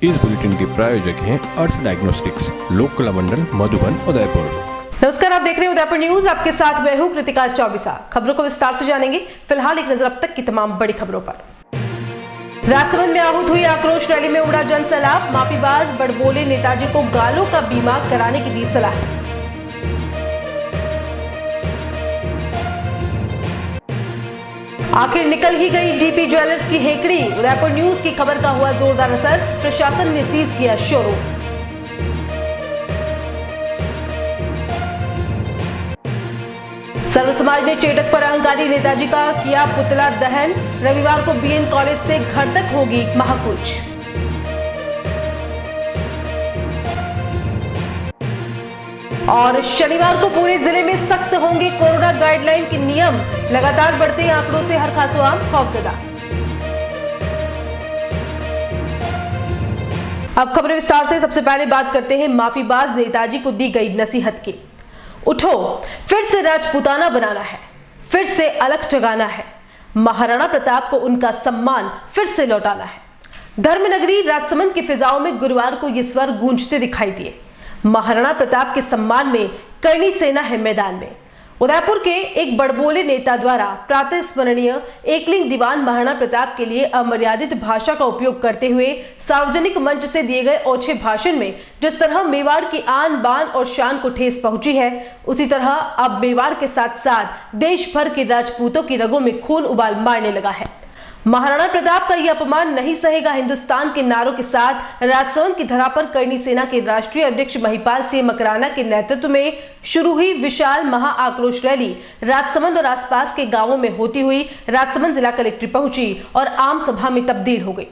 इस बुलेटिन के प्रायोजक हैं अर्थ डायग्नोस्टिक्स, लोक कला मंडल, मधुबन, उदयपुर। नमस्कार, आप देख रहे हैं उदयपुर न्यूज। आपके साथ मैं हूं कृतिका चौबीसा। खबरों को विस्तार से जानेंगे। फिलहाल एक नजर अब तक की तमाम बड़ी खबरों पर। राजसमंद में आहूत हुई आक्रोश रैली में उड़ा जनसैलाब। माफीबाज बड़बोले नेताजी को गालों का बीमा कराने की दी सलाह। आखिर निकल ही गई डीपी ज्वेलर्स की हेकड़ी। उदयपुर न्यूज की खबर का हुआ जोरदार असर। प्रशासन ने सीज किया शोरूम। सर्व समाज ने चेटक पर अहंकारी नेताजी का किया पुतला दहन। रविवार को बीएन कॉलेज से घर तक होगी महाकूच। और शनिवार को पूरे जिले में सख्त होंगे कोरोना गाइडलाइन के नियम। लगातार बढ़ते आंकड़ों से हर खासोआम खौफजदा। अब खबरें विस्तार से। सबसे पहले बात करते हैं माफीबाज नेताजी को दी गई नसीहत की। उठो, फिर से राजपूताना बनाना है, फिर से अलख जगाना है। महाराणा प्रताप को उनका सम्मान फिर से लौटाना है। धर्मनगरी राजसमंद की फिजाओं में गुरुवार को ये स्वर गूंजते दिखाई दिए। महाराणा प्रताप के सम्मान में करनी सेना है मैदान में। उदयपुर के एक बड़बोले नेता द्वारा प्रातः स्मरणीय एकलिंग दीवान महाराणा प्रताप के लिए अमर्यादित भाषा का उपयोग करते हुए सार्वजनिक मंच से दिए गए ओछे भाषण में जिस तरह मेवाड़ की आन बान और शान को ठेस पहुंची है, उसी तरह अब मेवाड़ के साथ साथ देश भर के राजपूतों की रगों में खून उबाल मारने लगा है। महाराणा प्रताप का यह अपमान नहीं सहेगा हिंदुस्तान के नारों के साथ राजसमंद की धरा पर करनी सेना के राष्ट्रीय अध्यक्ष महिपाल सिंह मकराना के नेतृत्व में शुरू हुई विशाल महा आक्रोश रैली राजसमंद और आसपास के गांवों में होती हुई राजसमंद जिला कलेक्ट्रेट पहुंची और आम सभा में तब्दील हो गई।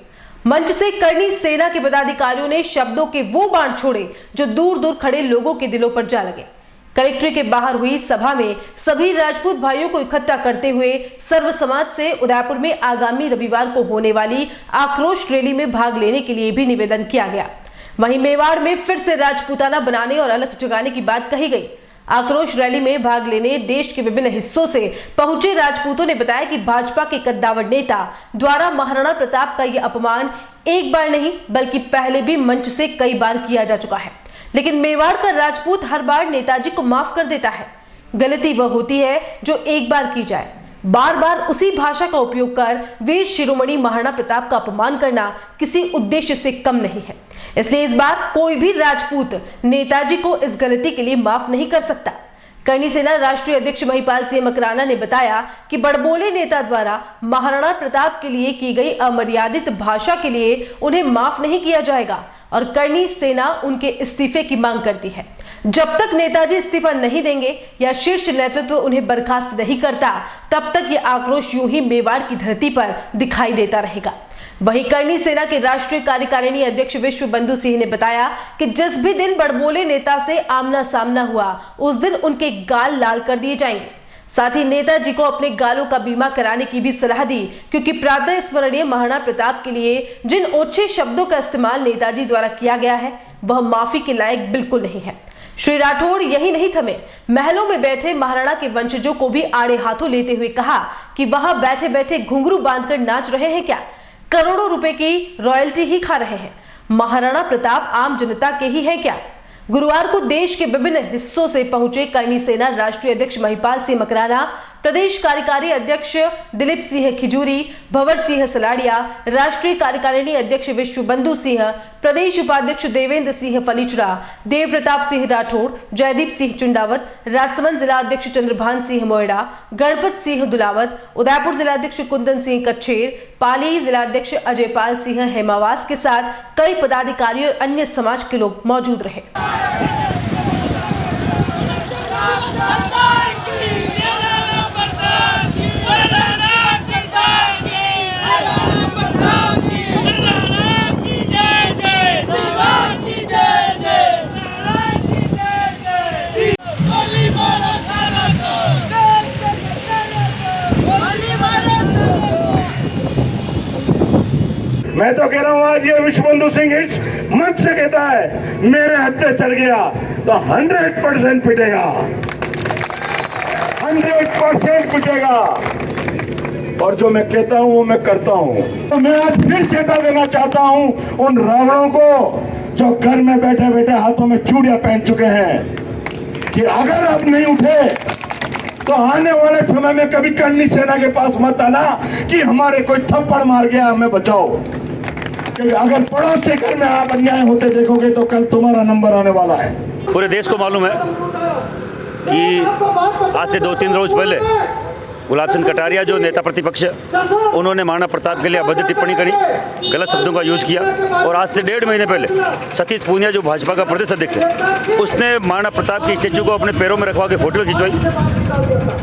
मंच से करनी सेना के पदाधिकारियों ने शब्दों के वो बाण छोड़े जो दूर दूर खड़े लोगों के दिलों पर जा लगे। कलेक्ट्रेट के बाहर हुई सभा में सभी राजपूत भाइयों को इकट्ठा करते हुए सर्व समाज से उदयपुर में आगामी रविवार को होने वाली आक्रोश रैली में भाग लेने के लिए भी निवेदन किया गया। वहीं मेवाड़ में फिर से राजपूताना बनाने और अलख जगाने की बात कही गई। आक्रोश रैली में भाग लेने देश के विभिन्न हिस्सों से पहुंचे राजपूतों ने बताया कि भाजपा के कद्दावर नेता द्वारा महाराणा प्रताप का यह अपमान एक बार नहीं बल्कि पहले भी मंच से कई बार किया जा चुका है, लेकिन मेवाड़ का राजपूत हर बार नेताजी को माफ कर देता है। गलती वह होती है जो एक बार की जाए। बार बार उसी भाषा का उपयोग कर वीर शिरोमणि महाराणा प्रताप का अपमान करना किसी उद्देश्य से कम नहीं है। इसलिए इस बार कोई भी राजपूत नेताजी को इस गलती के लिए माफ नहीं कर सकता। करनी सेना राष्ट्रीय अध्यक्ष महिपाल सिंह मकराना ने बताया कि बड़बोले नेता द्वारा महाराणा प्रताप के लिए की गई अमर्यादित भाषा के लिए उन्हें माफ नहीं किया जाएगा और करनी सेना उनके इस्तीफे की मांग करती है। जब तक नेताजी इस्तीफा नहीं देंगे या शीर्ष नेतृत्व उन्हें बर्खास्त नहीं करता, तब तक ये आक्रोश यूं ही मेवाड़ की धरती पर दिखाई देता रहेगा। वहीं करनी सेना के राष्ट्रीय कार्यकारिणी अध्यक्ष विश्व बंधु सिंह ने बताया कि जिस भी दिन बड़बोले नेता से आमना सामना हुआ, उस दिन उनके गाल लाल कर दिए जाएंगे। साथ ही नेताजी को अपने गालों का बीमा कराने की भी सलाह दी, क्योंकि प्रातः स्मरणीय महाराणा प्रताप के लिए जिन ओछे शब्दों का इस्तेमाल नेताजी द्वारा किया गया है, वह माफी के लायक बिल्कुल नहीं है। श्री राठौड़ यही नहीं थमे, महलों में बैठे महाराणा के वंशजों को भी आड़े हाथों लेते हुए कहा कि वहां बैठे बैठे घुंघरू बांधकर नाच रहे हैं क्या? करोड़ों रुपए की रॉयल्टी ही खा रहे हैं। महाराणा प्रताप आम जनता के ही है क्या? गुरुवार को देश के विभिन्न हिस्सों से पहुंचे करनी सेना राष्ट्रीय अध्यक्ष महिपाल सिंह मकराना, प्रदेश कार्यकारी अध्यक्ष दिलीप सिंह खिजूरी, भंवर सिंह सलाड़िया, राष्ट्रीय कार्यकारिणी अध्यक्ष विश्व बंधु सिंह, प्रदेश उपाध्यक्ष देवेंद्र सिंह फलीचुरा, देव प्रताप सिंह राठौड़, जयदीप सिंह चुंडावत, राजसमंद जिला अध्यक्ष चंद्रभान सिंह मोयडा, गणपत सिंह दुलावत, उदयपुर जिला अध्यक्ष कुंदन सिंह कच्छेर, पाली जिला अध्यक्ष अजयपाल सिंह हेमावास के साथ कई पदाधिकारी और अन्य समाज के लोग मौजूद रहे। मैं तो कह रहा हूँ आज ये विश्व बंधु सिंह इस मंच से कहता है मेरे हत्थे चढ़ गया तो 100% पिटेगा, 100% पिटेगा। और जो मैं कहता हूं वो मैं करता हूं। तो मैं आज फिर चेता देना चाहता हूं उन रावणों को जो घर में बैठे बैठे हाथों में चूड़ियां पहन चुके हैं कि अगर अब नहीं उठे तो आने वाले समय में कभी करनी सेना के पास मत आना कि हमारे कोई थप्पड़ मार गया हमें बचाओ, क्योंकि अगर पड़ोस के घर में आप अन्याय होते देखोगे तो कल तुम्हारा नंबर आने वाला है। पूरे देश को मालूम है कि आज से 2-3 रोज पहले गुलाब चंद कटारिया जो नेता प्रतिपक्ष उन्होंने महाराणा प्रताप के लिए अभद्र टिप्पणी करी, गलत शब्दों का यूज किया। और आज से 1.5 महीने पहले सतीश पूनिया जो भाजपा का प्रदेश अध्यक्ष है उसने महाराणा प्रताप की स्टेचू को अपने पैरों में रखवा के फोटो खिंचवाई।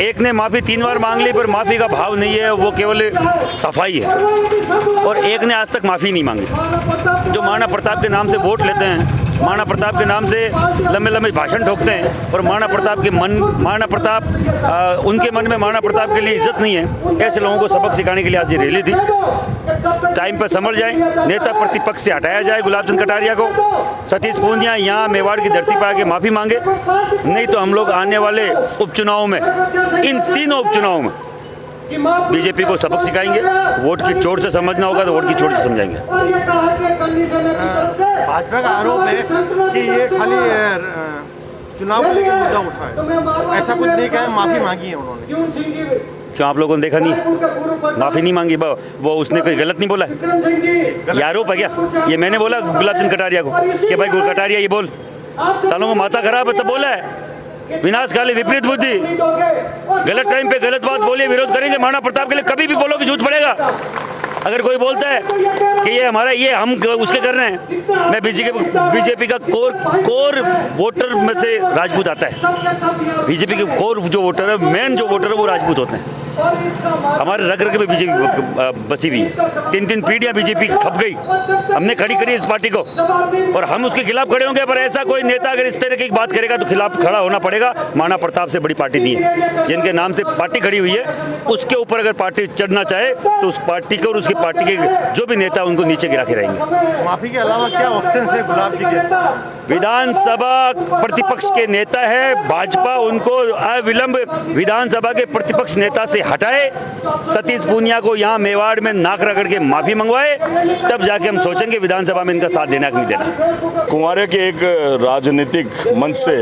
एक ने माफ़ी 3 बार मांग ली पर माफ़ी का भाव नहीं है, वो केवल सफाई है। और एक ने आज तक माफ़ी नहीं मांगी। जो महाराणा प्रताप के नाम से वोट लेते हैं, महाराणा प्रताप के नाम से लंबे लंबे भाषण ठोकते हैं और महाराणा प्रताप उनके मन में महाराणा प्रताप के लिए इज्जत नहीं है, ऐसे लोगों को सबक सिखाने के लिए आज ये रैली थी। टाइम पर समझ जाए, नेता प्रतिपक्ष से हटाया जाए गुलाब चंद कटारिया को। सतीश पूनिया यहाँ मेवाड़ की धरती पर आके माफ़ी मांगे, नहीं तो हम लोग आने वाले उपचुनाव में, इन तीनों उपचुनावों में बीजेपी को सबक सिखाएंगे। वोट की चोट से समझना होगा तो वोट की चोट से समझाएंगे। भाजपा का आरोप है कि ये खाली चुनाव को लेकर मुद्दा उठा है, ऐसा कुछ नहीं कहा, माफी मांगी है उन्होंने। क्यों आप लोगों ने देखा नहीं? माफी नहीं मांगी, वो उसने कोई गलत नहीं बोला है। ये आरोप है क्या? ये मैंने बोला गुलाब चंद कटारिया को कि भाई कटारिया ये बोल, सालों को माथा खराब है तो बोला है। विनाशकाली विपरीत बुद्धि, गलत टाइम पे गलत बात बोलिए, विरोध करेंगे। महाराणा प्रताप के लिए कभी भी बोलो कि झूठ पड़ेगा। अगर कोई बोलता है कि ये हमारा, ये हम उसके कर रहे हैं, मैं बीजेपी का कोर वोटर में से राजपूत आता है। बीजेपी के कोर जो वोटर है, मेन जो वोटर है वो राजपूत होते हैं। हमारे रग रग में बीजेपी बसी हुई है। 3 पीढ़ियां बीजेपी खप गई, हमने खड़ी करी इस पार्टी को और हम उसके खिलाफ खड़े होंगे। पर ऐसा कोई नेता अगर इस तरह की बात करेगा तो खिलाफ खड़ा होना पड़ेगा। महाराणा प्रताप से बड़ी पार्टी नहीं है, जिनके नाम से पार्टी खड़ी हुई है उसके ऊपर अगर पार्टी चढ़ना चाहे तो उस पार्टी को और उसकी पार्टी के जो भी नेता उनको नीचे गिरा के रहेंगे। माफी के अलावा क्या ऑप्शन है गुलाब जी के? विधानसभा प्रतिपक्ष के नेता है भाजपा, उनको अविलंब विधानसभा के प्रतिपक्ष नेता से हटाए। सतीश पूनिया को यहाँ मेवाड़ में नाक रगड़ के माफी मंगवाए, तब जाके हम सोचेंगे विधानसभा में इनका साथ देना कि नहीं देना। कुंवारे के एक राजनीतिक मंच से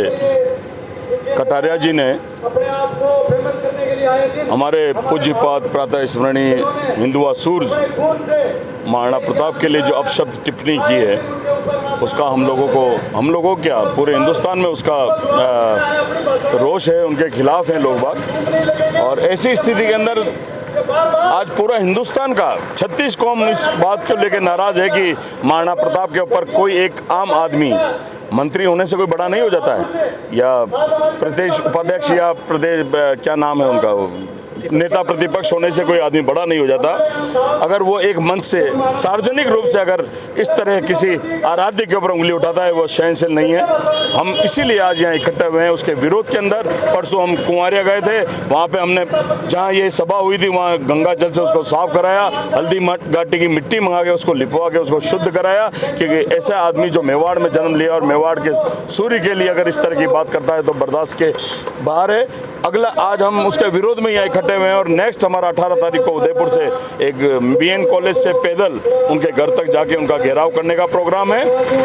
कटारिया जी ने हमारे पूज्यपाद प्रातः स्मरणीय हिंदुआ सूर्य महाराणा प्रताप के लिए जो अपशब्द टिप्पणी की है, उसका हम लोगों क्या पूरे हिंदुस्तान में उसका रोष है, उनके खिलाफ हैं लोग बाग। और ऐसी स्थिति के अंदर आज पूरा हिंदुस्तान का 36 कौम इस बात को लेकर नाराज है कि महाराणा प्रताप के ऊपर कोई एक आम आदमी मंत्री होने से कोई बड़ा नहीं हो जाता है, या प्रदेश उपाध्यक्ष या प्रदेश क्या नाम है उनका, नेता प्रतिपक्ष होने से कोई आदमी बड़ा नहीं हो जाता। अगर वो एक मंच से सार्वजनिक रूप से अगर इस तरह किसी आराध्य के ऊपर उंगली उठाता है, वो सहनशील नहीं है। हम इसीलिए आज यहाँ इकट्ठे हुए हैं उसके विरोध के अंदर। परसों हम कुंवारिया गए थे, वहाँ पे हमने जहाँ ये सभा हुई थी वहाँ गंगा जल से उसको साफ कराया, हल्दी घाटी की मिट्टी मंगा के उसको लिपवा के उसको शुद्ध कराया, क्योंकि ऐसा आदमी जो मेवाड़ में जन्म लिया और मेवाड़ के सूर्य के लिए अगर इस तरह की बात करता है तो बर्दाश्त के बाहर है। अगला आज हम उसके विरोध में यहाँ इकट्ठे हुए हैं और नेक्स्ट हमारा 18 तारीख को उदयपुर से एक बीएन कॉलेज से पैदल उनके घर तक जाके उनका घेराव करने का प्रोग्राम है।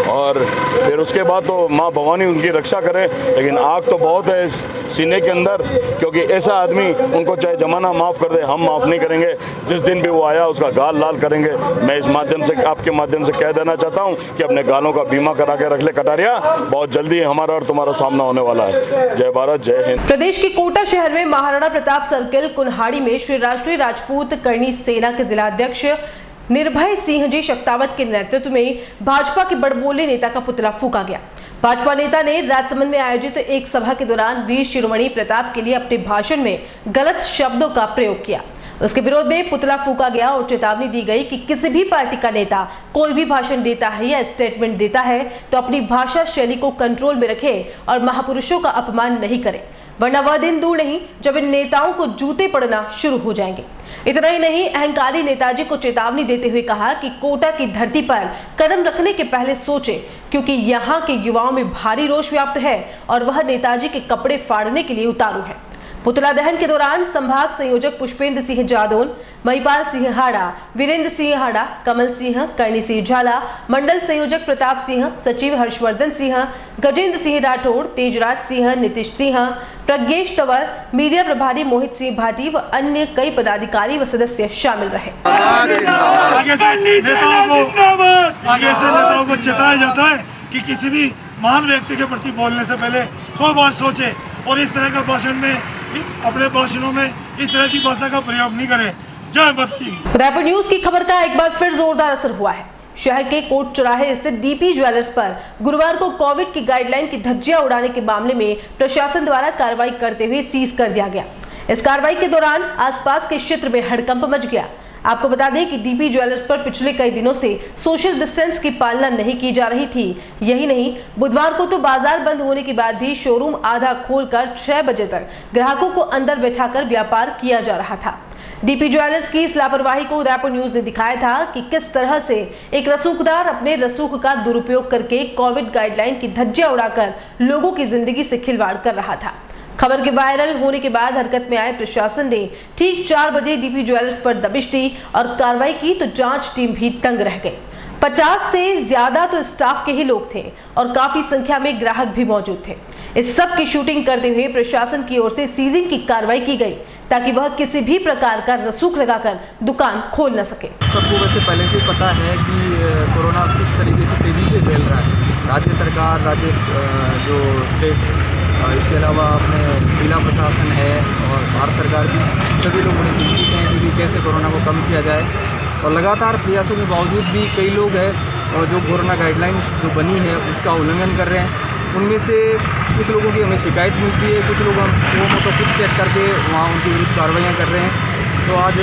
और फिर उसके बाद तो माँ भवानी उनकी रक्षा करे, लेकिन आग तो बहुत है इस सीने के अंदर, क्योंकि ऐसा आदमी उनको चाहे जमाना माफ़ कर दे, हम माफ़ नहीं करेंगे। जिस दिन भी वो आया उसका गाल लाल करेंगे। मैं इस माध्यम से आपके माध्यम से कह देना चाहता हूँ कि अपने गालों का बीमा करा के रख ले कटारिया, बहुत जल्दी हमारा और तुम्हारा सामना होने वाला है। जय भारत, जय हिंद। प्रदेश के कोटा शहर में महाराणा प्रताप सर्किल कुन्हाड़ी में श्री राष्ट्रीय राजपूत करणी सेना के जिलाध्यक्ष निर्भय सिंह जी शक्तावत के नेतृत्व में भाजपा के बड़बोले नेता का पुतला फूका गया। भाजपा नेता ने राजसमंद में आयोजित एक सभा के दौरान वीर शिरोमणि प्रताप के लिए अपने भाषण में गलत शब्दों का प्रयोग किया। उसके विरोध में पुतला फूका गया और चेतावनी दी गई कि किसी भी पार्टी का नेता कोई भी भाषण देता है या स्टेटमेंट देता है तो अपनी भाषा शैली को कंट्रोल में रखे और महापुरुषों का अपमान नहीं करे, वरना वह दिन दूर नहीं जब इन नेताओं को जूते पड़ना शुरू हो जाएंगे। इतना ही नहीं, अहंकारी नेताजी को चेतावनी देते हुए कहा कि कोटा की धरती पर कदम रखने के पहले सोचे, क्योंकि यहाँ के युवाओं में भारी रोष व्याप्त है और वह नेताजी के कपड़े फाड़ने के लिए उतारू है। पुतला दहन के दौरान संभाग संयोजक पुष्पेंद्र सिंह जादौन, महिपाल सिंह हाड़ा, वीरेंद्र सिंह हाड़ा, कमल सिंह, करणी सिंह झाला, मंडल संयोजक प्रताप सिंह, सचिव हर्षवर्धन सिंह, गजेंद्र सिंह राठौड़, तेजराज सिंह, नीतीश सिंह, प्रज्ञेश तंवर, मीडिया प्रभारी मोहित सिंह भाटी व अन्य कई पदाधिकारी व सदस्य शामिल रहे। आगे से नेताओं को चेताया जाता है कि किसी भी महान व्यक्ति के प्रति बोलने से पहले 100 बार सोचे और इस तरह का भाषण में, अपने भाषणों में इस तरह की भाषा का प्रयोग नहीं करें। जय बत्ती। रायपुर न्यूज की खबर का एक बार फिर जोरदार असर हुआ है। शहर के कोट चौराहे स्थित डीपी ज्वेलर्स पर गुरुवार को कोविड की गाइडलाइन की धज्जियां उड़ाने के मामले में प्रशासन द्वारा कार्रवाई करते हुए सीज कर दिया गया। इस कार्रवाई के दौरान आसपास के क्षेत्र में हड़कंप मच गया। आपको बता दें कि डीपी ज्वेलर्स पर पिछले कई दिनों से सोशल डिस्टेंस की पालना नहीं की जा रही थी। यही नहीं, बुधवार को तो बाजार बंद होने के बाद भी शोरूम आधा खोलकर 6 बजे तक ग्राहकों को अंदर बैठाकर व्यापार किया जा रहा था। डीपी ज्वेलर्स की इस लापरवाही को रायपुर न्यूज ने दिखाया था कि किस तरह से एक रसूखदार अपने रसूख का दुरुपयोग करके कोविड गाइडलाइन की धज्जियां उड़ाकर लोगों की जिंदगी से खिलवाड़ कर रहा था। खबर के वायरल होने के बाद हरकत में आए प्रशासन ने ठीक 4 बजे डीपी ज्वेलर्स पर दबिश दी और कार्रवाई की तो जांच टीम भी दंग रह गई। 50 से ज्यादा तो स्टाफ के ही लोग थे और काफी संख्या में ग्राहक भी मौजूद थे। इस सब की शूटिंग करते हुए प्रशासन की ओर से सीजिंग की कार्रवाई की गई ताकि वह किसी भी प्रकार का रसूख लगाकर दुकान खोल न सके। सबको वैसे पहले से पता है कि कोरोना किस तरीके से तेजी से फैल रहा है। राज्य सरकार, जो स्टेट, इसके अलावा अपने जिला प्रशासन है और भारत सरकार भी, सभी लोग बड़े चिंतित हैं कि कैसे कोरोना को कम किया जाए। और लगातार प्रयासों के बावजूद भी कई लोग हैं और जो कोरोना गाइडलाइंस जो बनी है उसका उल्लंघन कर रहे हैं। उनमें से कुछ लोगों की हमें शिकायत मिलती है, कुछ लोग हम तो खुद चेक करके वहाँ उनके विरुद्ध कार्रवाइयाँ कर रहे हैं। तो आज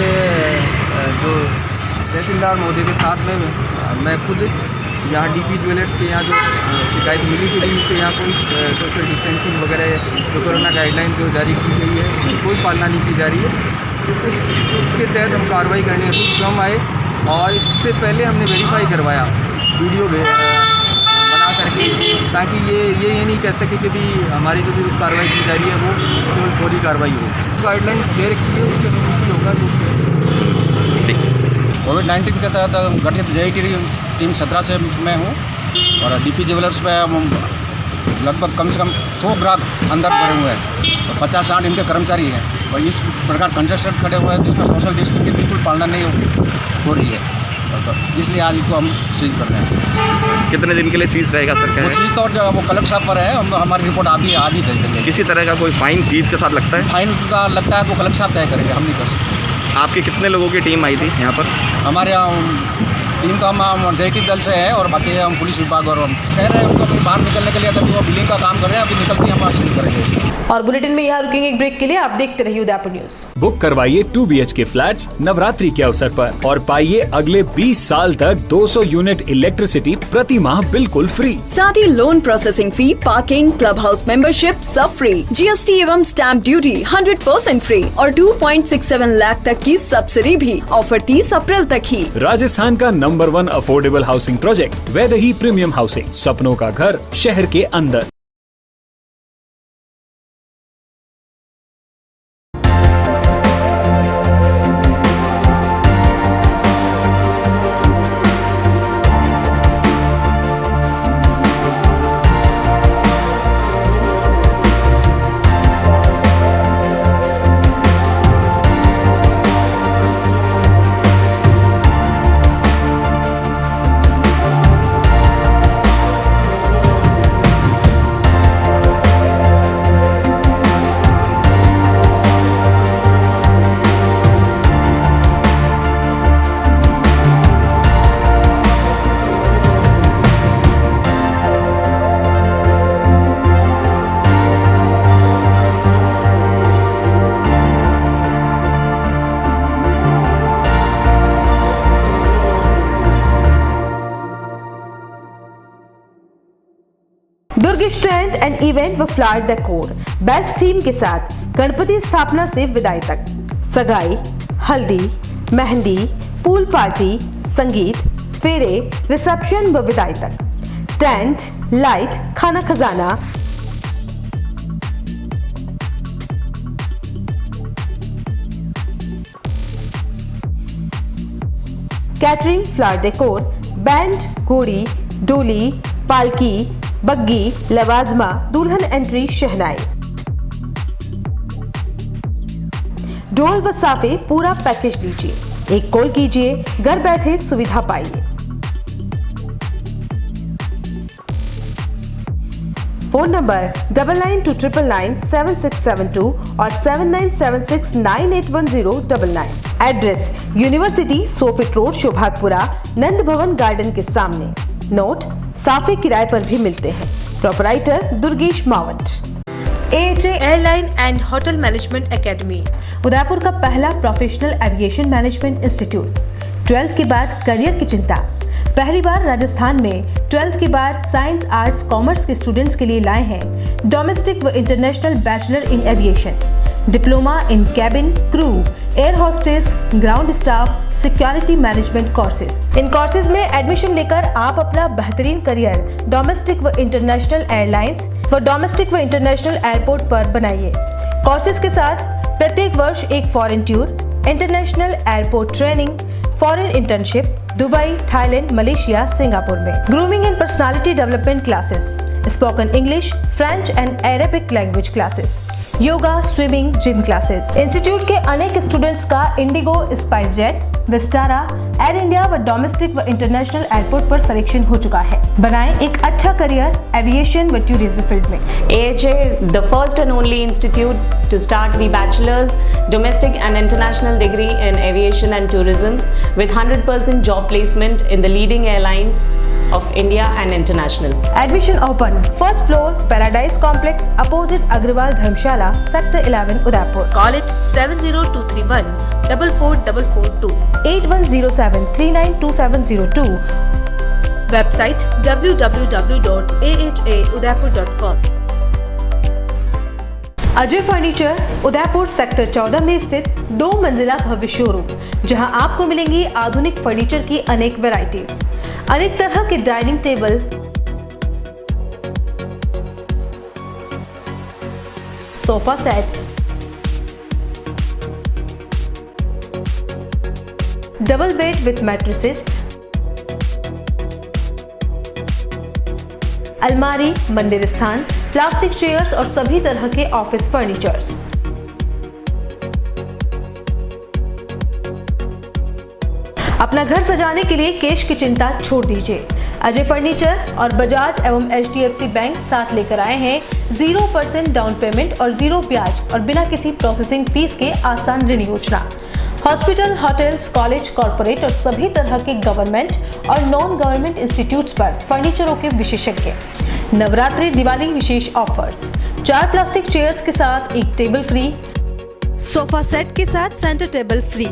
जो तहसीलदार महोदय के साथ में मैं खुद यहाँ डीपी ज्वेलर्स के यहाँ जो शिकायत मिली कि भाई इसके यहाँ कोई सोशल डिस्टेंसिंग वगैरह जो कोरोना गाइडलाइन जो जारी की गई है उसकी कोई पालना नहीं की जा रही है, तो उसके तहत हम कार्रवाई करने हेतु स्वयं आए। और इससे पहले हमने वेरीफाई करवाया वीडियो बना करके, ताकि ये नहीं कह सके कि भी हमारी जो भी कार्रवाई की जा रही है वो केवल फौरी कार्रवाई हो। गाइडलाइंस दे रखी है उसके अनुरूप होगा। कोविड-19 के तहत गठित जेआईटी टीम 17 से मैं हूँ और डीपी ज्वेलर्स में लगभग कम से कम 100 ग्राहक अंदर भरे हुए हैं और 50-60 इनके कर्मचारी हैं और इस प्रकार कंजेस्टेड खड़े हुए हैं जिसमें सोशल डिस्टेंसिंग की बिल्कुल पालना नहीं हो रही है, इसलिए आज इसको हम सीज कर रहे हैं। कितने दिन के लिए सीज रहेगा सर? वो सीज तो वो कलेक्टर साहब पर है, हमारी रिपोर्ट आज ही भेज देंगे। किसी तरह का कोई फाइन सीज के साथ लगता है? फाइन का लगता है तो कलेक्टर साहब तय करेंगे, हम नहीं कर सकते। आपके कितने लोगों की टीम आई थी यहाँ पर? हमारे यहाँ टीम तो हम जेआईटी दल से है और बाकी हम पुलिस विभाग और हम कह रहे हैं उनको अभी बाहर निकलने के लिए, तभी वो बिलिंग का काम कर रहे हैं, अभी निकलते ही हम सीज करेंगे। और बुलेटिन में यहाँ रुकेंगे एक ब्रेक के लिए, आप देखते रहिए उदयपुर न्यूज। बुक करवाइए 2 BHK फ्लैट्स नवरात्रि के अवसर पर और पाइए अगले 20 साल तक 200 यूनिट इलेक्ट्रिसिटी प्रति माह बिल्कुल फ्री। साथ ही loan processing fee, parking, club house membership सब फ्री। GST एवं स्टैम्प ड्यूटी 100% फ्री और 2.67 लाख तक की सब्सिडी भी। ऑफर 30 अप्रैल तक ही। राजस्थान का number 1 affordable housing project Vaidehi premium housing, सपनों का घर शहर के अंदर। दुर्ग स्टैंड एंड इवेंट व फ्लावर डेकोर बेस्ट थीम के साथ गणपति स्थापना से विदाई तक, सगाई, हल्दी, मेहंदी, पूल पार्टी, संगीत, फेरे, रिसेप्शन व विदाई तक, टेंट, लाइट, खाना खजाना, कैटरिंग, फ्लावर डेकोर, बैंड, घोड़ी, डोली, पालकी, बग्गी, लवाजमा, दुल्हन एंट्री, शहनाई, ढोल व साफे पूरा पैकेज लीजिए। एक कॉल कीजिए, घर बैठे सुविधा पाइए। फोन नंबर 9929997672 और 7976981099। एड्रेस यूनिवर्सिटी, सोफिट रोड, शोभागपुरा, नंद भवन गार्डन के सामने। नोट, साफे किराए पर भी मिलते हैं। Proprietor Durgesh Mawat. AHA airline and hotel management academy, Udaipur का पहला professional aviation management institute. 12th के बाद करियर की चिंता? पहली बार राजस्थान में 12th के बाद साइंस, आर्ट्स, कॉमर्स के स्टूडेंट्स के लिए लाए हैं डोमेस्टिक व international bachelor in aviation, diploma in cabin crew, air hostess, ground staff, security management courses. इन कोर्सेज में एडमिशन लेकर आप अपना बेहतरीन करियर डोमेस्टिक व इंटरनेशनल एयरलाइंस व डोमेस्टिक व इंटरनेशनल एयरपोर्ट पर बनाइए। कोर्सेज के साथ प्रत्येक वर्ष एक foreign tour, international airport training, foreign internship Dubai, Thailand, Malaysia, Singapore में। Grooming and personality development classes, spoken English, French and Arabic language classes, yoga, swimming, gym classes. Institute के अनेक स्टूडेंट्स का IndiGo, SpiceJet, Vistara, Air India व domestic व international airport पर selection हो चुका है। बनाएं एक अच्छा करियर एविएशन व टूरिज्म फील्ड में। AHA, the first and only institute to start the bachelor's, domestic and international degree in aviation and tourism with 100% job placement in the leading airlines of India and international. Admission open. First floor, Paradise Complex, opposite Agrawal Dharmshala, Sector 11, Udaipur. Call it 70231 44442 8107 392702. Website www.ahaudaipur.com. Ajay furniture, Udaipur sector 14 में स्थित 2 मंजिला भव्य showroom, जहां आपको मिलेंगी आधुनिक furniture की अनेक varieties, अनेक तरह के dining table, sofa set, double bed with mattresses, अलमारी, मंदिर स्थान, प्लास्टिक चेयर्स और सभी तरह के ऑफिस फर्नीचर्स। अपना घर सजाने के लिए कैश की चिंता छोड़ दीजिए। अजय फर्नीचर और बजाज एवं HDFC बैंक साथ लेकर आए हैं 0% डाउन पेमेंट और 0 ब्याज और बिना किसी प्रोसेसिंग फीस के आसान ऋण योजना। हॉस्पिटल, होटल्स, कॉलेज, कॉर्पोरेट और सभी तरह के गवर्नमेंट और नॉन गवर्नमेंट इंस्टीट्यूट्स पर फर्नीचरों के विशेषज्ञ। नवरात्रि, दिवाली विशेष ऑफर्स, 4 प्लास्टिक चेयर्स के साथ एक टेबल फ्री, सोफा सेट के साथ centre table free.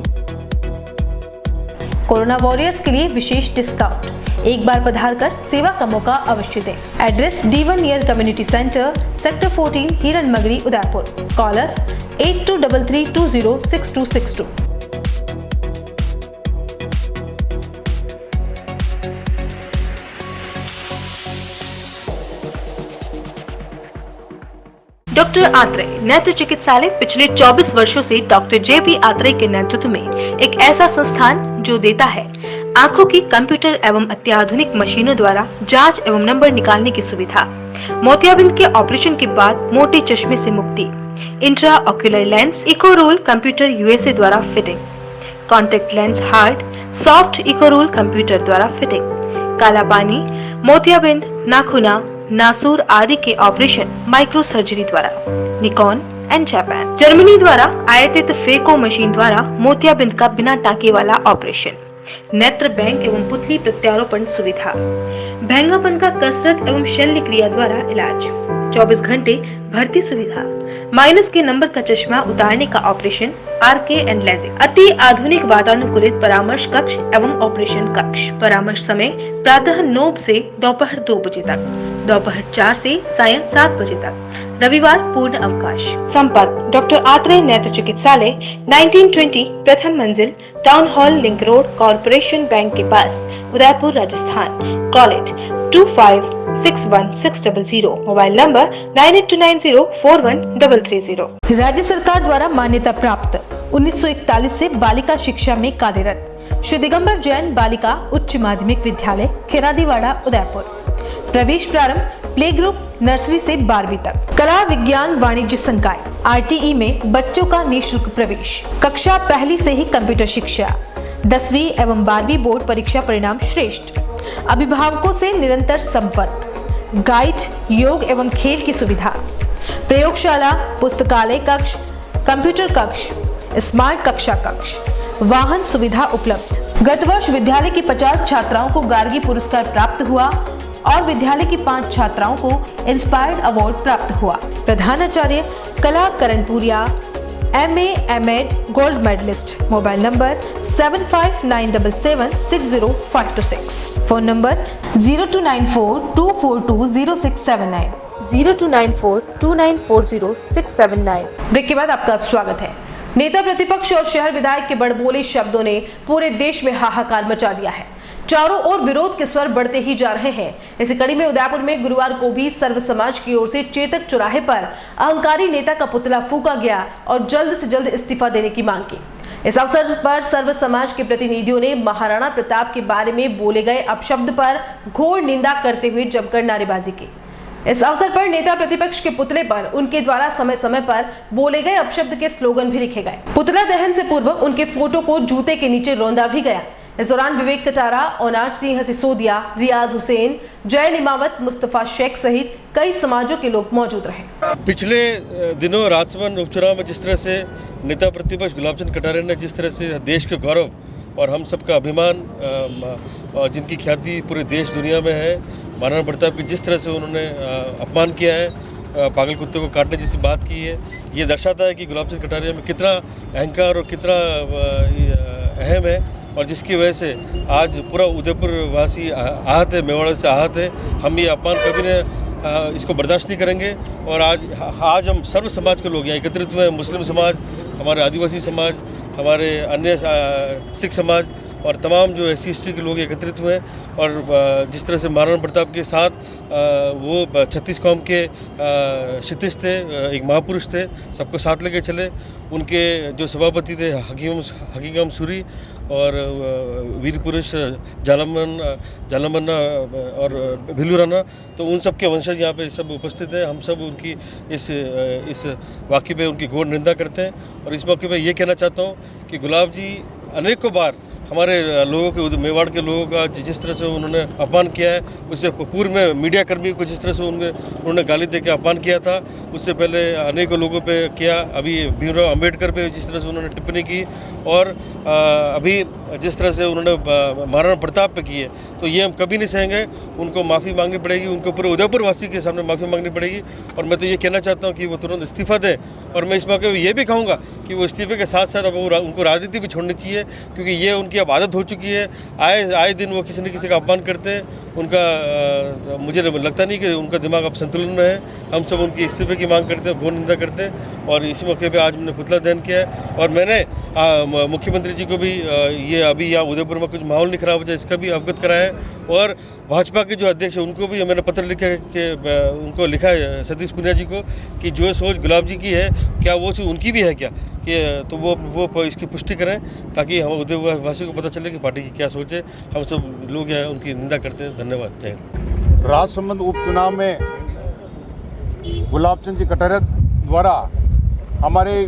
Corona warriors के लिए विशेष डिस्काउंट। एक बार पधार कर सेवा का मौका अवश्य दें। Address D1 near community centre, sector 14, हिरन मगरी, उदयपुर। कॉल अस 8233206262। डॉक्टर आत्रेय नेत्र चिकित्सालय पिछले 24 वर्षों से डॉक्टर JP आत्रेय के नेतृत्व में एक ऐसा संस्थान जो देता है आंखों की कंप्यूटर एवं अत्याधुनिक मशीनों द्वारा जांच एवं नंबर निकालने की सुविधा, मोतियाबिंद के ऑपरेशन के बाद मोटे चश्मे से मुक्ति, intra ocular lens, echo roll computer USA द्वारा fitting, contact lens hard soft echo roll computer द्वारा फिटिंग, काला पानी, मोतियाबिंद, नाखूना, नासूर आदि के ऑपरेशन माइक्रो सर्जरी द्वारा, निकॉन एंड जापान, जर्मनी द्वारा आयातित फेको मशीन द्वारा मोतियाबिंद का बिना टाँके वाला ऑपरेशन, नेत्र बैंक एवं पुतली प्रत्यारोपण सुविधा, भैंगापन का कसरत एवं शल्य क्रिया द्वारा इलाज, 24 घंटे भर्ती सुविधा, माइनस के नंबर का चश्मा उतारने का ऑपरेशन, RK एंड लेजिक, अति आधुनिक वातानुकूलित परामर्श कक्ष एवं ऑपरेशन कक्ष। परामर्श समय प्रातः 9 से दोपहर 2 बजे तक, दोपहर 4 से सायं 7 बजे तक, रविवार पूर्ण अवकाश। संपर्क डॉक्टर आत्रेय नेत्र चिकित्सालय 1920 प्रथम मंजिल, town hall, link road, corporation bank के पास, Udaipur, Rajasthan. Call it 256160, mobile number 9829041330। राज्य सरकार द्वारा मान्यता प्राप्त 1941 से बालिका शिक्षा में कार्यरत श्री दिगंबर जैन बालिका उच्च माध्यमिक विद्यालय खिरादीवाड़ा उदयपुर। प्रवेश प्रारंभ प्ले ग्रुप नर्सरी से 12वीं तक। कला विज्ञान वाणिज्य संकाय RTE में बच्चों का निःशुल्क प्रवेश। कक्षा पहली से ही कंप्यूटर शिक्षा। 10वीं एवं 12वीं बोर्ड परीक्षा परिणाम श्रेष्ठ। अभिभावकों से निरंतर संपर्क। गाइड, योग एवं खेल की सुविधा। प्रयोगशाला, पुस्तकालय कक्ष, कंप्यूटर कक्ष, स्मार्ट कक्षा कक्ष, वाहन सुविधा उपलब्ध। गत वर्ष विद्यालय की 50 छात्राओं को गार्गी पुरस्कार प्राप्त हुआ और विद्यालय की 5 छात्राओं को इंस्पायर्ड अवार्ड प्राप्त हुआ। प्रधानाचार्य Kala Karanpuria, MA M.Ed gold medalist. Mobile number 7597760526। Phone number 0294242069 0294294069। Break के बाद आपका स्वागत है। नेता प्रतिपक्ष और शहर विधायक के बड़बोले शब्दों ने पूरे देश में हाहाकार मचा दिया है। चारों ओर विरोध के स्वर बढ़ते ही जा रहे हैं। इसी कड़ी में उदयपुर में गुरुवार को भी सर्व समाज की ओर से चेतक चौराहे पर अहंकारी नेता का पुतला फूंका गया और जल्द से जल्द इस्तीफा देने की मांग की। इस अवसर पर सर्व समाज के प्रतिनिधियों ने महाराणा प्रताप के बारे में बोले गए अपशब्द पर घोर निंदा करते हुए जमकर नारेबाजी की। इस अवसर पर नेता प्रतिपक्ष के पुतले पर उनके द्वारा समय समय पर बोले गए अपशब्द के स्लोगन भी लिखे गए। पुतला दहन से पूर्व उनके फोटो को जूते के नीचे रौंदा भी गया। इस दौरान विवेक कटारा, ओनार सिंह सिसोदिया, रियाज हुसैन, जय निमावत, मुस्तफा शेख सहित कई समाजों के लोग मौजूद रहे। पिछले दिनों राजसमंद उपचुनाव में जिस तरह से नेता प्रतिपक्ष गुलाब चंद कटारिया ने जिस तरह से देश के गौरव और हम सबका अभिमान, जिनकी ख्याति पूरे देश दुनिया में है, महाराणा प्रताप की जिस तरह से उन्होंने अपमान किया है, पागल कुत्ते को काटने जैसी बात की है, ये दर्शाता है कि गुलाब चंद कटारिया में कितना अहंकार और कितना अहम है, और जिसकी वजह से आज पूरा उदयपुर वासी आहत है, मेवाड़ से आहत है। हम ये अपमान कभी ने इसको बर्दाश्त नहीं करेंगे। और आज हम सर्व समाज के लोग यहाँ एकत्रित हुए हैं। मुस्लिम समाज, हमारे आदिवासी समाज, हमारे अन्य सिख समाज और तमाम जो SC/ST के लोग एकत्रित हुए हैं। और जिस तरह से महाराणा प्रताप के साथ वो 36 कौम के क्षितिज थे, एक महापुरुष थे, सबको साथ लेके चले। उनके जो सभापति थे हकीम सूरी और वीर पुरुष जालमन्ना और भिलूराना, तो उन सब के वंशज यहाँ पे सब उपस्थित हैं। हम सब उनकी इस वाक़े पे उनकी घोर निंदा करते हैं। और इस मौके पे ये कहना चाहता हूँ कि गुलाब जी अनेकों बार हमारे लोगों के, मेवाड़ के लोगों का जिस तरह से उन्होंने अपमान किया है, उससे पूर्व में मीडिया कर्मी को जिस तरह से उन्होंने गाली दे के अपमान किया था, उससे पहले अनेकों लोगों पे किया। अभी भीमराव अंबेडकर पे जिस तरह से उन्होंने टिप्पणी की और अभी जिस तरह से उन्होंने महाराणा प्रताप पे की है, तो ये हम कभी नहीं सहेंगे। उनको माफ़ी मांगनी पड़ेगी, उनको पूरे उदयपुर वासी के सामने माफ़ी मांगनी पड़ेगी। और मैं तो ये कहना चाहता हूँ कि वो तुरंत इस्तीफ़ा दें। और मैं इस मौके पर ये भी कहूँगा कि वो इस्तीफे के साथ साथ अब उनको राजनीति भी छोड़नी चाहिए, क्योंकि ये उनकी अब आदत हो चुकी है। आए दिन वो किसी न किसी का अपमान करते हैं। उनका मुझे लगता नहीं कि उनका दिमाग अब संतुलन में है। हम सब उनकी इस्तीफे की मांग करते हैं, घोर निंदा करते हैं। और इसी मौके पे आज हमने पुतला दहन किया है। और मैंने मुख्यमंत्री जी को भी ये अभी यहाँ उदयपुर में कुछ माहौल नहीं खराब हो जाए, इसका भी अवगत कराया है। और भाजपा के जो अध्यक्ष हैं उनको भी मैंने पत्र लिखा है कि उनको लिखा है सतीश पुनिया जी को कि जो सोच गुलाब जी की है, क्या वो सोच उनकी भी है क्या, कि तो वो इसकी पुष्टि करें, ताकि हम उदयपुर वासियों को पता चले कि पार्टी की क्या सोच है। हम सब लोग यहाँ उनकी निंदा करते हैं। धन्यवाद। जय हिंद। राजसमंद उपचुनाव में गुलाब चंद जी कटारिया द्वारा हमारे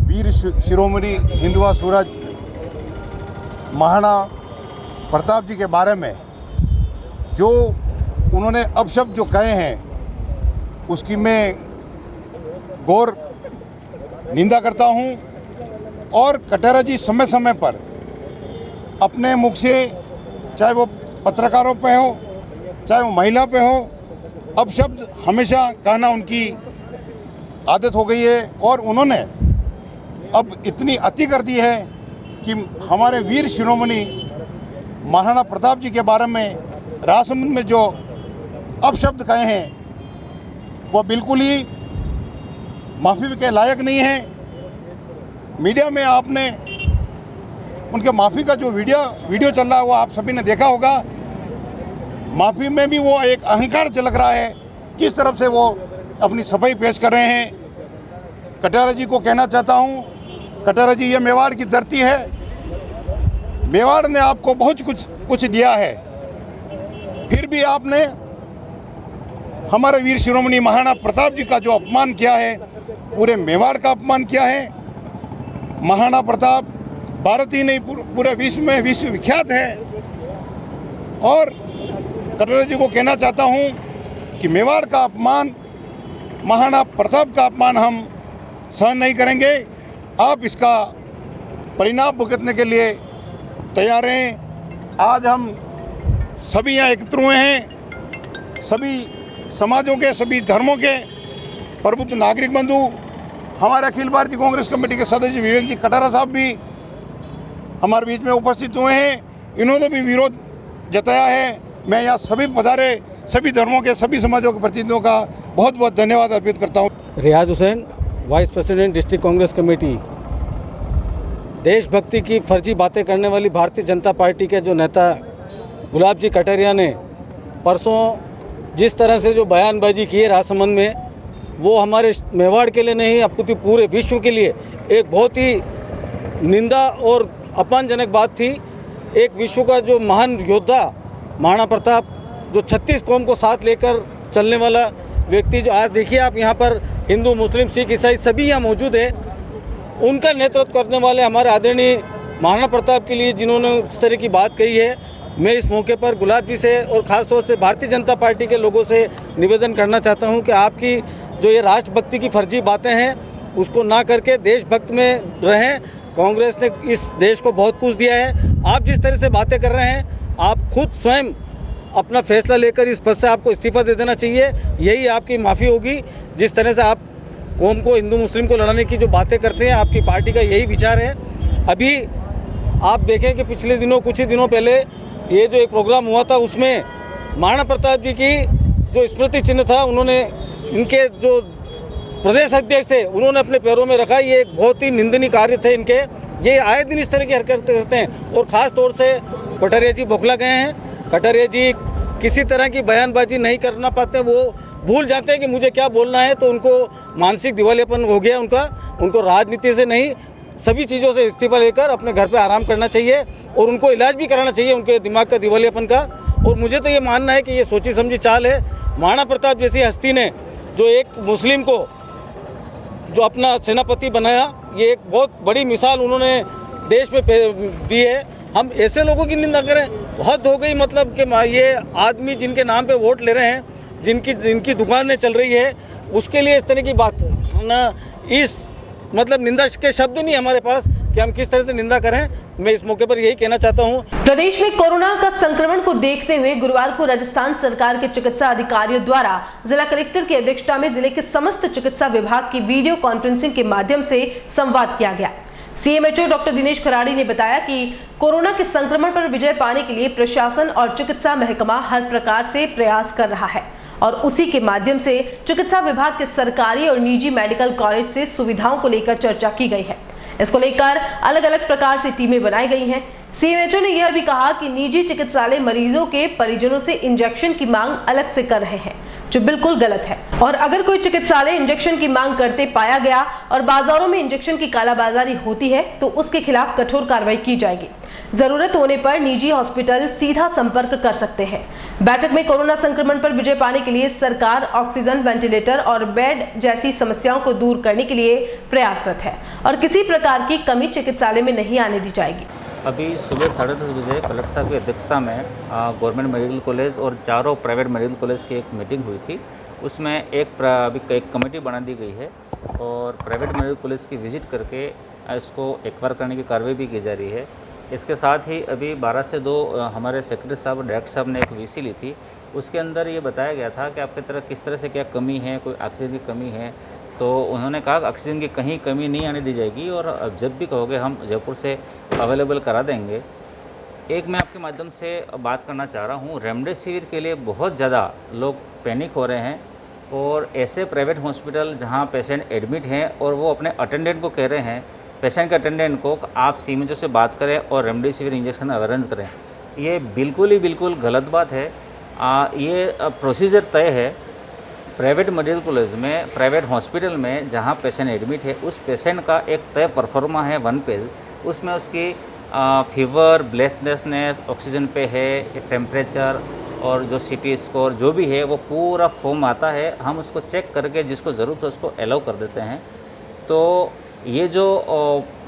वीर शिरोमणि हिंदुआ सूरज महाराणा प्रताप जी के बारे में जो उन्होंने अपशब्द जो कहे हैं, उसकी मैं घोर निंदा करता हूं। और कटारिया जी समय समय पर अपने मुख से, चाहे वो पत्रकारों पे हो, चाहे वो महिला पे हो, अपशब्द हमेशा कहना उनकी आदत हो गई है। और उन्होंने अब इतनी अति कर दी है कि हमारे वीर शिरोमणि महाराणा प्रताप जी के बारे में राजसमंद में जो अपशब्द कहे हैं, वो बिल्कुल ही माफ़ी के लायक नहीं है। मीडिया में आपने उनके माफ़ी का जो वीडियो चल रहा है वो आप सभी ने देखा होगा। माफ़ी में भी वो एक अहंकार झलक रहा है, किस तरफ से वो अपनी सफाई पेश कर रहे हैं। कटारिया जी को कहना चाहता हूँ, कटारिया जी, ये मेवाड़ की धरती है, मेवाड़ ने आपको बहुत कुछ दिया है, फिर भी आपने हमारे वीर शिरोमणि महाराणा प्रताप जी का जो अपमान किया है, पूरे मेवाड़ का अपमान किया है। महाराणा प्रताप भारत ही नहीं पूरे विश्व में विश्व विख्यात है। और कटारिया जी को कहना चाहता हूं कि मेवाड़ का अपमान, महाराणा प्रताप का अपमान हम सहन नहीं करेंगे। आप इसका परिणाम भुगतने के लिए तैयार हैं। आज हम सभी यहाँ एकत्र हुए हैं, सभी समाजों के, सभी धर्मों के प्रबुद्ध नागरिक बंधु, हमारे अखिल भारतीय कांग्रेस कमेटी के सदस्य विवेक जी कटारा साहब भी हमारे बीच में उपस्थित हुए हैं। इन्होंने भी विरोध जताया है। मैं यहाँ सभी पधारे सभी धर्मों के, सभी समाजों के प्रतिनिधियों का बहुत बहुत धन्यवाद अर्पित करता हूँ। Riyaz Hussain, vice president district Congress committee. देशभक्ति की फर्जी बातें करने वाली भारतीय जनता पार्टी के जो नेता गुलाब जी कटारिया ने परसों जिस तरह से जो बयानबाजी की है राजसमंद में, वो हमारे मेवाड़ के लिए नहीं अपितु पूरे विश्व के लिए एक बहुत ही निंदा और अपमानजनक बात थी। एक विश्व का जो महान योद्धा महाराणा प्रताप, जो 36 कौम को साथ लेकर चलने वाला व्यक्ति, जो आज देखिए आप यहाँ पर हिंदू, मुस्लिम, सिख, ईसाई सभी यहाँ मौजूद है, उनका नेतृत्व करने वाले हमारे आदरणीय महाराणा प्रताप के लिए जिन्होंने इस तरह की बात कही है, मैं इस मौके पर गुलाब जी से और ख़ास तौर से भारतीय जनता पार्टी के लोगों से निवेदन करना चाहता हूं कि आपकी जो ये राष्ट्रभक्ति की फर्जी बातें हैं उसको ना करके देशभक्त में रहें। कांग्रेस ने इस देश को बहुत कुछ दिया है। आप जिस तरह से बातें कर रहे हैं, आप खुद स्वयं अपना फैसला लेकर इस पद से आपको इस्तीफा दे देना चाहिए। यही आपकी माफ़ी होगी। जिस तरह से आप कौम को, हिंदू मुस्लिम को लड़ाने की जो बातें करते हैं, आपकी पार्टी का यही विचार है। अभी आप देखें कि पिछले दिनों, कुछ ही दिनों पहले ये जो एक प्रोग्राम हुआ था, उसमें महाराणा प्रताप जी की जो स्मृति चिन्ह था, उन्होंने इनके जो प्रदेश अध्यक्ष थे उन्होंने अपने पैरों में रखा। ये एक बहुत ही निंदनीय कार्य थे इनके। ये आए दिन इस तरह की हरकतें करते हैं और ख़ास तौर से कटारिया जी बौखला गए हैं। कटारिया जी किसी तरह की बयानबाजी नहीं करना पाते, वो भूल जाते हैं कि मुझे क्या बोलना है, तो उनको मानसिक दिवालियापन हो गया उनको राजनीति से नहीं, सभी चीज़ों से इस्तीफा लेकर अपने घर पे आराम करना चाहिए और उनको इलाज भी कराना चाहिए उनके दिमाग का दिवालियापन का। और मुझे तो ये मानना है कि ये सोची समझी चाल है। महाराणा प्रताप जैसी हस्ती ने जो एक मुस्लिम को जो अपना सेनापति बनाया, ये एक बहुत बड़ी मिसाल उन्होंने देश में दी है। हम ऐसे लोगों की निंदा करें, हद हो गई। मतलब कि ये आदमी जिनके नाम पे वोट ले रहे हैं, जिनकी दुकानें चल रही है, उसके लिए इस तरह की बात ना, इस मतलब निंदा के शब्द नहीं हमारे पास कि हम किस तरह से निंदा करें। मैं इस मौके पर यही कहना चाहता हूं। प्रदेश में कोरोना का संक्रमण को देखते हुए गुरुवार को राजस्थान सरकार के चिकित्सा अधिकारियों द्वारा जिला कलेक्टर की अध्यक्षता में जिले के समस्त चिकित्सा विभाग की वीडियो कॉन्फ्रेंसिंग के माध्यम से संवाद किया गया। सीएमएचओ डॉक्टर दिनेश खराड़ी ने बताया कि कोरोना के संक्रमण पर विजय पाने के लिए प्रशासन और चिकित्सा महकमा हर प्रकार से प्रयास कर रहा है और उसी के माध्यम से चिकित्सा विभाग के सरकारी और निजी मेडिकल कॉलेज से सुविधाओं को लेकर चर्चा की गई है। इसको लेकर अलग अलग प्रकार से टीमें बनाई गई हैं। सीएमएचओ ने यह भी कहा कि निजी चिकित्सालय मरीजों के परिजनों से इंजेक्शन की मांग अलग से कर रहे हैं, जो बिल्कुल गलत है। और अगर कोई चिकित्सालय इंजेक्शन की मांग करते पाया गया और बाजारों में इंजेक्शन की कालाबाजारी होती है तो उसके खिलाफ कठोर कार्रवाई की जाएगी। जरूरत होने पर निजी हॉस्पिटल सीधा संपर्क कर सकते हैं। बैठक में कोरोना संक्रमण पर विजय पाने के लिए सरकार ऑक्सीजन, वेंटिलेटर और बेड जैसी समस्याओं को दूर करने के लिए प्रयासरत है और किसी प्रकार की कमी चिकित्सालय में नहीं आने दी जाएगी। अभी सुबह 10:30 बजे कलेक्टर साहब की अध्यक्षता में गवर्नमेंट मेडिकल कॉलेज और चारों प्राइवेट मेडिकल कॉलेज की एक मीटिंग हुई थी। उसमें एक कमेटी बना दी गई है और प्राइवेट मेडिकल कॉलेज की विजिट करके इसको एक्वायर करने की कार्रवाई भी की जा रही है। इसके साथ ही अभी 12 से 2 हमारे सेक्रेटरी साहब, डायरेक्टर साहब ने एक वीसी ली थी। उसके अंदर ये बताया गया था कि आपकी तरह किस तरह से क्या कमी है, कोई ऑक्सीजन की कमी है, तो उन्होंने कहा ऑक्सीजन की कहीं कमी नहीं आने दी जाएगी और जब भी कहोगे हम जयपुर से अवेलेबल करा देंगे। एक मैं आपके माध्यम से बात करना चाह रहा हूँ, रेमडेसिविर के लिए बहुत ज़्यादा लोग पैनिक हो रहे हैं और ऐसे प्राइवेट हॉस्पिटल जहाँ पेशेंट एडमिट हैं और वो अपने अटेंडेंट को कह रहे हैं, पेशेंट के अटेंडेंट को, आप सीएमएचओ से बात करें और रेमडेसिविर इंजेक्शन अरेंज करें। ये बिल्कुल गलत बात है। ये प्रोसीजर तय है प्राइवेट मेडिकल कॉलेज में, प्राइवेट हॉस्पिटल में जहाँ पेशेंट एडमिट है, उस पेशेंट का एक तय परफॉर्मा है 1 पेज। उसमें उसकी फीवर, ब्रेथलेसनेस, ऑक्सीजन पे है, टेम्परेचर और जो CT स्कोर जो भी है वो पूरा फॉर्म आता है। हम उसको चेक करके जिसको ज़रूरत है उसको अलाउ कर देते हैं। तो ये जो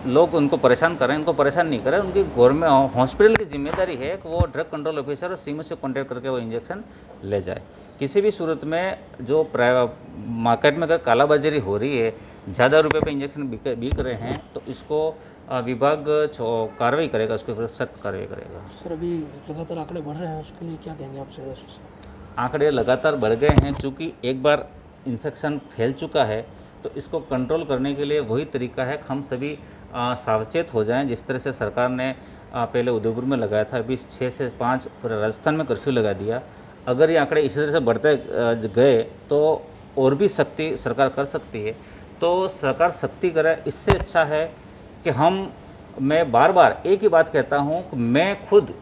लोग उनको परेशान कर रहे हैं, इनको परेशान नहीं करें। उनकी गवर्नमेंट हॉस्पिटल की जिम्मेदारी है कि वो ड्रग कंट्रोल ऑफिसर और सीएमओ से कॉन्टैक्ट करके वो इंजेक्शन ले जाए। किसी भी सूरत में जो मार्केट में अगर कालाबाजारी हो रही है, ज़्यादा रुपए पे इंजेक्शन बिक रहे हैं, तो इसको विभाग कार्रवाई करेगा, उसके ऊपर सख्त कार्रवाई करेगा। सर अभी लगातार आंकड़े बढ़ रहे हैं, उसके लिए क्या कहेंगे आप सर? आंकड़े लगातार बढ़ गए हैं, चूँकि एक बार इन्फेक्शन फैल चुका है तो इसको कंट्रोल करने के लिए वही तरीका है कि हम सभी सावचेत हो जाएं। जिस तरह से सरकार ने पहले उदयपुर में लगाया था, अभी 6 से 5 पूरे राजस्थान में कर्फ्यू लगा दिया। अगर ये आंकड़े इसी तरह से बढ़ते गए तो और भी सख्ती सरकार कर सकती है। तो सरकार सख्ती करे, इससे अच्छा है कि मैं बार बार एक ही बात कहता हूँ कि मैं खुद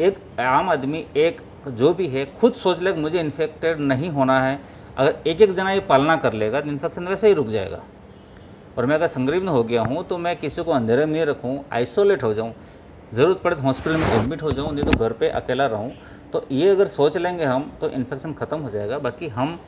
एक आम आदमी, एक जो भी है, खुद सोच ले कि मुझे इन्फेक्टेड नहीं होना है। अगर एक एक जना ये पालना कर लेगा तो इन्फेक्शन वैसे ही रुक जाएगा। और मैं अगर संक्रमित हो गया हूँ तो मैं किसी को अंधेरे में नहीं रखूँ, आइसोलेट हो जाऊँ, ज़रूरत पड़े तो हॉस्पिटल में एडमिट हो जाऊँ, नहीं तो घर पे अकेला रहूँ। तो ये अगर सोच लेंगे हम तो इन्फेक्शन ख़त्म हो जाएगा। बाकी हम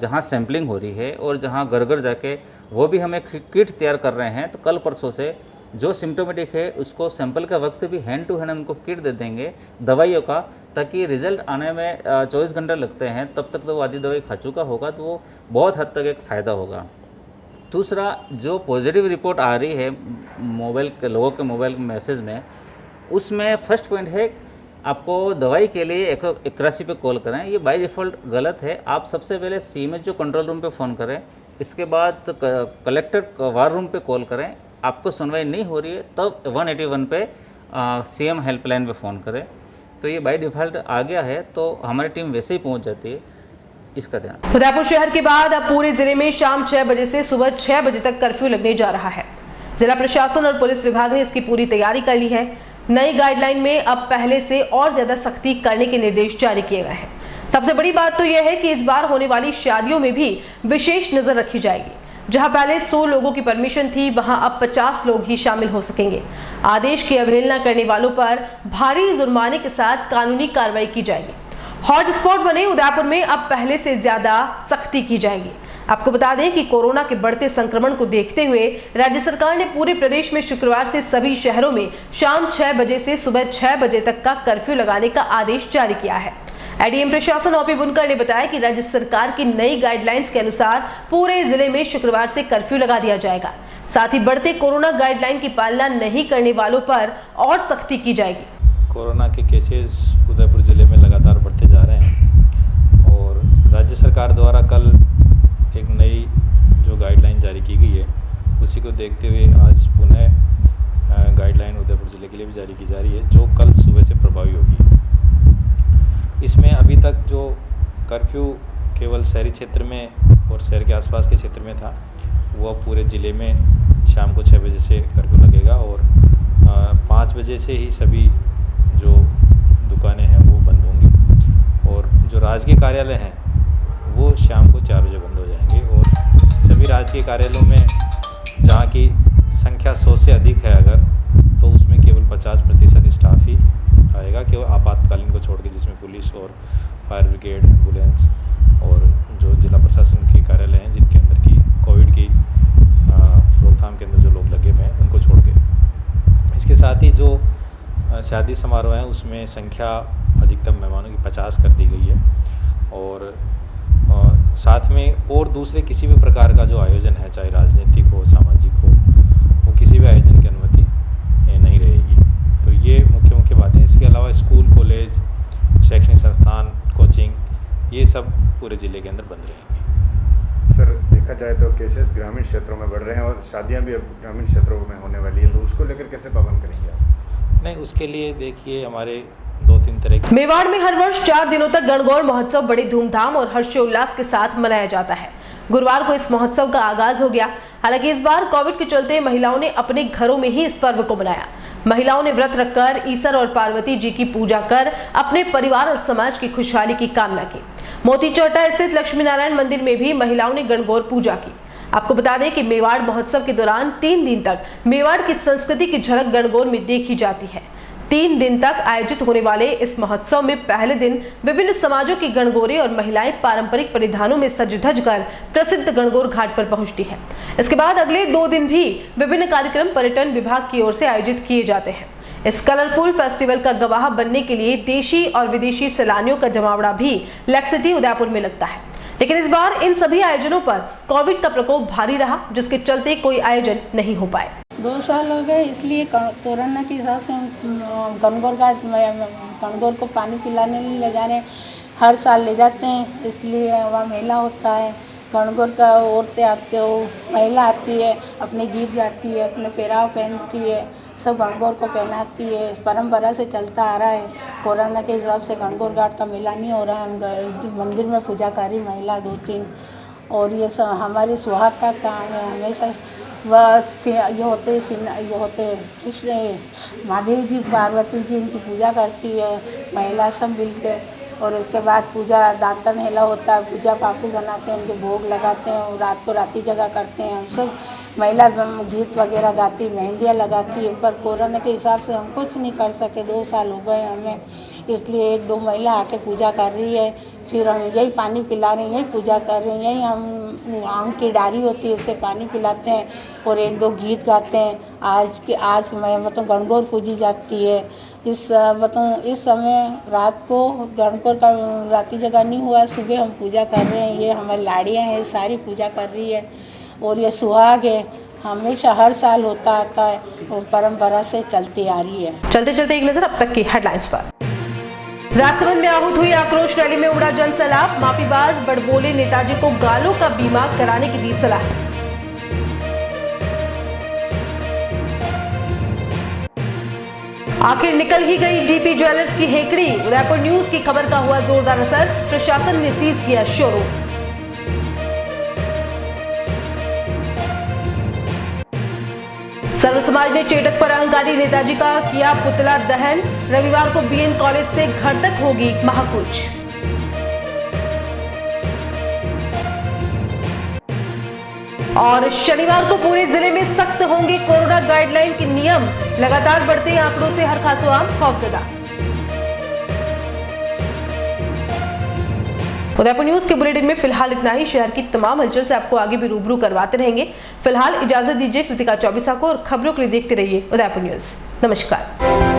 जहाँ सैम्पलिंग हो रही है और जहाँ घर घर जाके वो भी हम एक किट तैयार कर रहे हैं। तो कल परसों से जो सिम्टोमेटिक है उसको सैंपल का वक्त भी हैंड टू हैंड उनको किट दे देंगे दवाइयों का, ताकि रिजल्ट आने में 24 घंटे लगते हैं, तब तक तो वो आधी दवाई खा चुका होगा, तो वो बहुत हद तक एक फ़ायदा होगा। दूसरा, जो पॉजिटिव रिपोर्ट आ रही है लोगों के मोबाइल मैसेज में, उसमें फर्स्ट पॉइंट है आपको दवाई के लिए 81 पे कॉल करें। ये बाय डिफ़ॉल्ट गलत है। आप सबसे पहले CMHO कंट्रोल रूम पे फ़ोन करें, इसके बाद कलेक्टर वार रूम पे कॉल करें। आपको सुनवाई नहीं हो रही है तब 181 पे CM हेल्पलाइन पे फ़ोन करें। तो ये बाय डिफ़ॉल्ट आ गया है, तो हमारी टीम वैसे ही पहुंच जाती है, इसका ध्यान। उदयपुर शहर के बाद अब पूरे जिले में शाम 6 बजे से सुबह 6 बजे तक कर्फ्यू लगने जा रहा है। जिला प्रशासन और पुलिस विभाग ने इसकी पूरी तैयारी कर ली है। नई गाइडलाइन में अब पहले से और ज्यादा सख्ती करने के निर्देश जारी किए गए हैं। सबसे बड़ी बात तो यह है कि इस बार होने वाली शादियों में भी विशेष नजर रखी जाएगी। जहां पहले 100 लोगों की परमिशन थी, वहां अब 50 लोग ही शामिल हो सकेंगे। आदेश की अवहेलना करने वालों पर भारी जुर्माने के साथ कानूनी कार्रवाई की जाएगी। हॉटस्पॉट बने उदयपुर में अब पहले से ज्यादा सख्ती की जाएगी। आपको बता दें कि कोरोना के बढ़ते संक्रमण को देखते हुए राज्य सरकार ने पूरे प्रदेश में शुक्रवार से सभी शहरों में शाम 6 बजे से सुबह 6 बजे तक का कर्फ्यू लगाने का आदेश जारी किया है। एडीएम प्रशासन OP बुनकर ने बताया कि राज्य सरकार की नई गाइडलाइंस के अनुसार पूरे जिले में शुक्रवार से कर्फ्यू लगा दिया जाएगा। साथ ही बढ़ते कोरोना गाइडलाइन की पालना नहीं करने वालों पर और सख्ती की जाएगी। कोरोना के केसेस उदयपुर जिले में लगातार बढ़ते जा रहे हैं और राज्य सरकार द्वारा कल एक नई जो गाइडलाइन जारी की गई है, उसी को देखते हुए आज पुनः गाइडलाइन उदयपुर जिले के लिए भी जारी की जा रही है, जो कल सुबह से प्रभावी होगी। इसमें अभी तक जो कर्फ्यू केवल शहरी क्षेत्र में और शहर के आसपास के क्षेत्र में था, वह पूरे ज़िले में शाम को 6 बजे से कर्फ्यू लगेगा और 5 बजे से ही सभी जो दुकानें हैं वो बंद होंगी और जो राजकीय कार्यालय हैं वो शाम को 4 बजे बंद हो जाएंगे। और सभी राजकीय कार्यालयों में जहाँ की संख्या 100 से अधिक है अगर, तो उसमें केवल 50% स्टाफ ही आएगा, केवल आपातकालीन को छोड़ के, जिसमें पुलिस और फायर ब्रिगेड, एम्बुलेंस और जो जिला प्रशासन के कार्यालय हैं जिनके अंदर की कोविड की रोकथाम के अंदर जो लोग लगे हुए हैं उनको छोड़ के। इसके साथ ही जो शादी समारोह हैं उसमें संख्या अधिकतम मेहमानों की 50 कर दी गई है और साथ में और दूसरे किसी भी प्रकार का जो आयोजन है, चाहे राजनीतिक हो, सामाजिक हो, वो किसी भी आयोजन की अनुमति नहीं रहेगी। तो ये मुख्य बातें। इसके अलावा स्कूल, कॉलेज, शैक्षणिक संस्थान, कोचिंग, ये सब पूरे ज़िले के अंदर बंद रहेंगे। सर, देखा जाए तो केसेस ग्रामीण क्षेत्रों में बढ़ रहे हैं और शादियां भी अब ग्रामीण क्षेत्रों में होने वाली है, तो उसको लेकर कैसे पाबंद करेंगे आप? नहीं, उसके लिए देखिए हमारे 2-3 तरह के। मेवाड़ में हर वर्ष 4 दिनों तक गणगौर महोत्सव बड़ी धूमधाम और हर्षोल्लास के साथ मनाया जाता है। गुरुवार को इस महोत्सव का आगाज हो गया। हालांकि इस बार कोविड के चलते महिलाओं ने अपने घरों में ही इस पर्व को मनाया। महिलाओं ने व्रत रखकर ईश्वर और पार्वती जी की पूजा कर अपने परिवार और समाज की खुशहाली की कामना की। मोती चौटा स्थित लक्ष्मी नारायण मंदिर में भी महिलाओं ने गणगौर पूजा की। आपको बता दें कि मेवाड़ महोत्सव के दौरान 3 दिन तक मेवाड़ की संस्कृति की झलक गणगौर में देखी जाती है। 3 दिन तक आयोजित होने वाले इस महोत्सव में पहले दिन विभिन्न समाजों की गणगौरें और महिलाएं पारंपरिक परिधानों में सज धज कर प्रसिद्ध गणगौर घाट पर पहुंचती है। इसके बाद अगले 2 दिन भी विभिन्न कार्यक्रम पर्यटन विभाग की ओर से आयोजित किए जाते हैं। इस कलरफुल फेस्टिवल का गवाह बनने के लिए देशी और विदेशी सैलानियों का जमावड़ा भी लेक सिटी उदयपुर में लगता है। लेकिन इस बार इन सभी आयोजनों पर कोविड का प्रकोप भारी रहा, जिसके चलते कोई आयोजन नहीं हो पाए। 2 साल हो गए, इसलिए कोरोना के हिसाब से हम गणगौर घाट गणगौर को पानी पिलाने ले जा रहे हैं। हर साल ले जाते हैं, इसलिए वहाँ मेला होता है। गणगौर का औरतें आते हो, महिला आती है, अपने गीत गाती है, अपने पहराव पहनती है, सब गणगौर को पहनाती है। परंपरा से चलता आ रहा है। कोरोना के हिसाब से गणगौर घाट का मेला नहीं हो रहा है। मंदिर में पूजाकारी महिला 2-3 और ये सब हमारे सुहाग का काम है। हमेशा ये होते कृष्ण महादेव जी पार्वती जी इनकी पूजा करती है महिला सब मिलकर। और उसके बाद पूजा दांतन हेला होता है, पूजा पापड़ी बनाते हैं, उनके भोग लगाते हैं और रात को राती जगह करते हैं। हम सब महिला गीत वगैरह गाती, मेहंदियाँ लगाती है। पर कोरोना के हिसाब से हम कुछ नहीं कर सके। 2 साल हो गए हमें, इसलिए 1-2 महिला आके पूजा कर रही है। फिर हम यही पानी पिला रहे हैं, यही पूजा कर रहे हैं, यही हम आम की डारी होती है उससे पानी पिलाते हैं और 1-2 गीत गाते हैं। आज मैं गणगौर पूजी जाती है। इस समय रात को गणगौर का राती जगह नहीं हुआ, सुबह हम पूजा कर रहे हैं। ये हमारी लाड़ियाँ हैं, सारी पूजा कर रही है और ये सुहाग है, हमेशा हर साल होता आता है और परंपरा से चलती आ रही है। चलते चलते एक नजर अब तक की हेडलाइंस पर। राजसमंद में आहूत हुई आक्रोश रैली में उड़ा जनसैलाब। माफीबाज बड़बोले नेताजी को गालों का बीमा कराने की दी सलाह। आखिर निकल ही गई डीपी ज्वेलर्स की हेकड़ी। उदयपुर न्यूज की खबर का हुआ जोरदार असर, प्रशासन ने सीज किया शोरूम। सर्व समाज ने चेटक पर अहंकारी नेताजी का किया पुतला दहन। रविवार को बीएन कॉलेज से घर तक होगी महाकूच। और शनिवार को पूरे जिले में सख्त होंगे कोरोना गाइडलाइन के नियम। लगातार बढ़ते आंकड़ों से हर खासोआम खौफजदा। उदयपुर न्यूज के बुलेटिन में फिलहाल इतना ही। शहर की तमाम हलचल से आपको आगे भी रूबरू करवाते रहेंगे। फिलहाल इजाजत दीजिए कृतिका चौबीसा को और खबरों के लिए देखते रहिए उदयपुर न्यूज। नमस्कार।